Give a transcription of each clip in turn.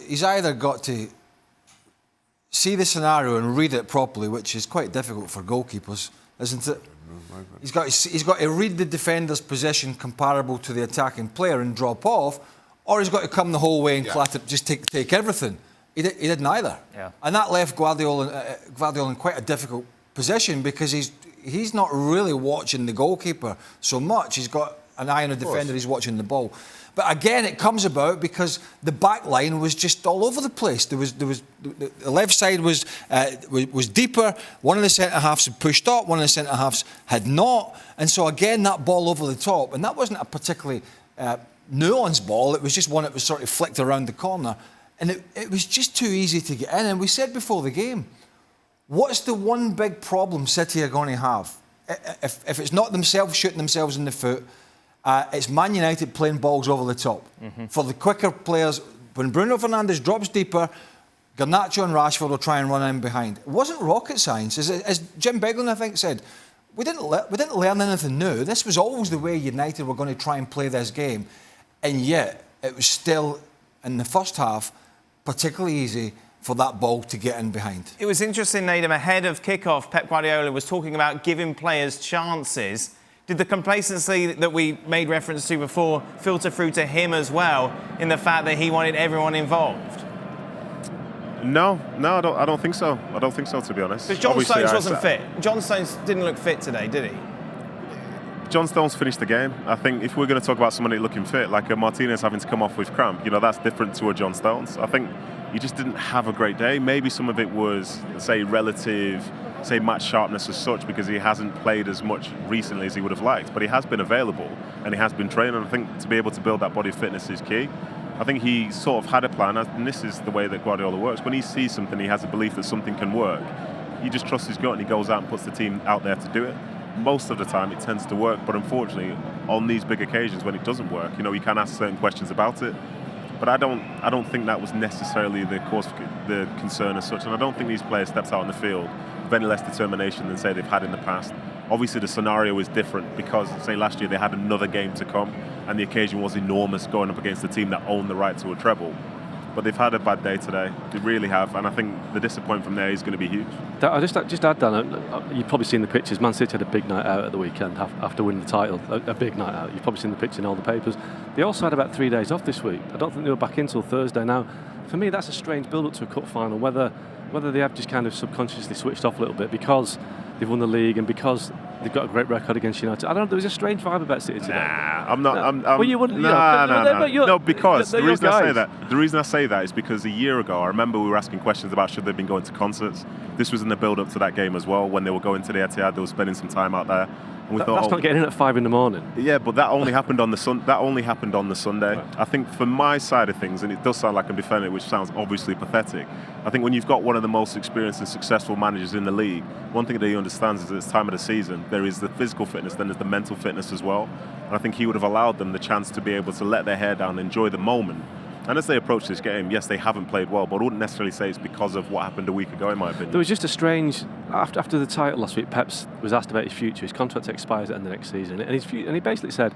he's either got to see the scenario and read it properly, which is quite difficult for goalkeepers, isn't it? He's got to read the defender's position comparable to the attacking player and drop off, or he's got to come the whole way and just take everything. He did neither. Yeah. And that left Guardiola in quite a difficult position because he's not really watching the goalkeeper so much. He's got an eye on the defender, he's watching the ball. But again, it comes about because the back line was just all over the place. The left side was deeper. One of the centre-halves had pushed up, one of the centre-halves had not. And so again, that ball over the top, and that wasn't a particularly nuanced ball, it was just one that was sort of flicked around the corner. And it was just too easy to get in. And we said before the game, what's the one big problem City are going to have? If it's not themselves shooting themselves in the foot, it's Man United playing balls over the top. For the quicker players, when Bruno Fernandes drops deeper, Garnacho and Rashford will try and run in behind. It wasn't rocket science. As Jim Beglin, I think, said, we didn't learn anything new. This was always the way United were going to try and play this game. And yet, it was still, in the first half, particularly easy for that ball to get in behind. It was interesting, Nedum, ahead of kick-off, Pep Guardiola was talking about giving players chances. Did the complacency that we made reference to before filter through to him as well, in the fact that he wanted everyone involved? No, I don't think so. I don't think so, to be honest. Because John Stones wasn't fit. John Stones didn't look fit today, did he? John Stones finished the game. I think if we're going to talk about somebody looking fit, like a Martinez having to come off with cramp, that's different to a John Stones. I think he just didn't have a great day. Maybe some of it was, say, relative, say, match sharpness as such, because he hasn't played as much recently as he would have liked. But he has been available and he has been training. And I think to be able to build that body fitness is key. I think he sort of had a plan, and this is the way that Guardiola works. When he sees something, he has a belief that something can work. He just trusts his gut and he goes out and puts the team out there to do it. Most of the time it tends to work, but unfortunately on these big occasions when it doesn't work, you can ask certain questions about it. But I don't think that was necessarily the cause of the concern as such, and I don't think these players stepped out on the field with any less determination than, say, they've had in the past. Obviously the scenario is different because, say, last year they had another game to come and the occasion was enormous going up against a team that owned the right to a treble. But they've had a bad day today. They really have, and I think the disappointment from there is going to be huge. I'll just add, Dan, you've probably seen the pictures. Man City had a big night out at the weekend after winning the title, a big night out. You've probably seen the picture in all the papers. They also had about 3 days off this week. I don't think they were back in until Thursday. Now, for me, that's a strange build-up to a cup final, whether they have just kind of subconsciously switched off a little bit because they've won the league and because they've got a great record against United. I don't know, there was a strange vibe about City today. I'm not. Well, you wouldn't. No, because the reason I say that is because a year ago, I remember we were asking questions about should they have been going to concerts. This was in the build-up to that game as well. When they were going to the Etihad, they were spending some time out there. And we thought, that's not getting in at 5 a.m. Yeah, but that only happened on the Sunday. Right. I think from my side of things, and it does sound like I'm defending it, which sounds obviously pathetic. I think when you've got one of the most experienced and successful managers in the league, one thing that he understands is at this time of the season, there is the physical fitness, then there's the mental fitness as well. And I think he would have allowed them the chance to be able to let their hair down and enjoy the moment. And as they approach this game, yes, they haven't played well, but I wouldn't necessarily say it's because of what happened a week ago, in my opinion. There was just a strange... After the title last week, Pep was asked about his future. His contract expires at the end of next season. And he basically said,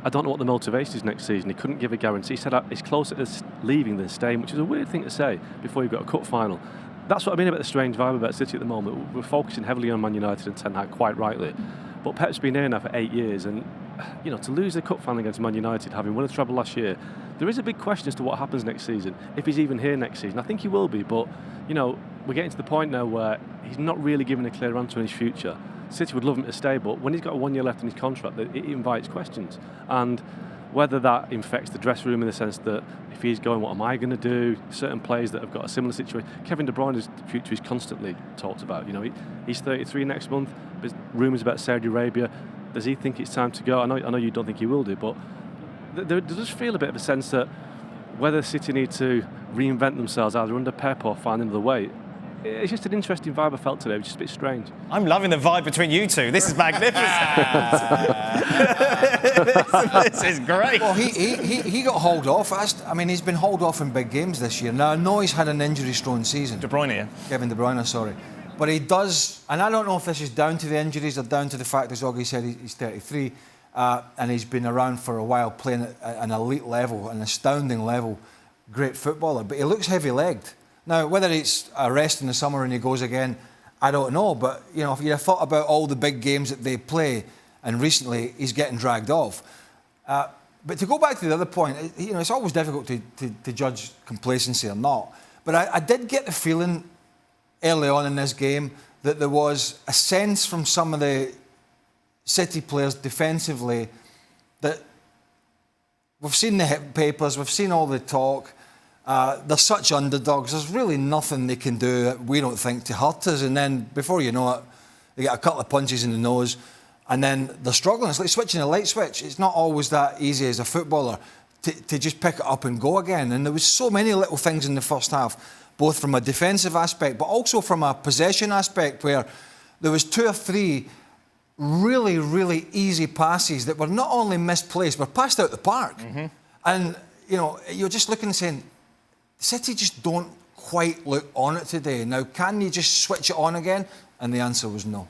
I don't know what the motivation is next season. He couldn't give a guarantee. He said it's closer to leaving than staying, which is a weird thing to say before you've got a cup final. That's what I mean about the strange vibe about City at the moment. We're focusing heavily on Man United and Ten Hag, quite rightly. But Pep's been here now for 8 years, and to lose the cup final against Man United, having won a treble last year, there is a big question as to what happens next season, if he's even here next season. I think he will be, but we're getting to the point now where he's not really giving a clear answer on his future. City would love him to stay, but when he's got 1 year left in his contract, it invites questions. And whether that infects the dressing room in the sense that if he's going, what am I going to do? Certain players that have got a similar situation. Kevin De Bruyne's future is constantly talked about. He's 33 next month. There's rumours about Saudi Arabia. Does he think it's time to go? I know you don't think he will do, but there does feel a bit of a sense that whether City need to reinvent themselves either under Pep or find another way. It's just an interesting vibe I felt today, which is a bit strange. I'm loving the vibe between you two. This is magnificent. this is great. Well, he got hauled off. He's been hauled off in big games this year. Now, I know he's had an injury-strewn season. De Bruyne, yeah. Kevin De Bruyne, sorry. But he does, and I don't know if this is down to the injuries or down to the fact, as Oggy said, he's 33, and he's been around for a while playing at an elite level, an astounding level. great footballer, but he looks heavy-legged. Now, whether it's a rest in the summer and he goes again, I don't know. But, you know, if you thought about all the big games that they play, and recently he's getting dragged off. But to go back to the other point, you know, it's always difficult to judge complacency or not. But I did get the feeling early on in this game that there was a sense from some of the City players defensively that we've seen the hit papers, we've seen all the talk. They're such underdogs. There's really nothing they can do, we don't think, to hurt us. And then before you know it, they get a couple of punches in the nose, and then they're struggling. It's like switching a light switch. It's not always that easy as a footballer to just pick it up and go again. And there was so many little things in the first half, both from a defensive aspect, but also from a possession aspect, where there was 2 or 3 really, really easy passes that were not only misplaced, but passed out the park. Mm-hmm. And, you know, you're just looking and saying, City just don't quite look on it today. Now, can you just switch it on again? And the answer was no.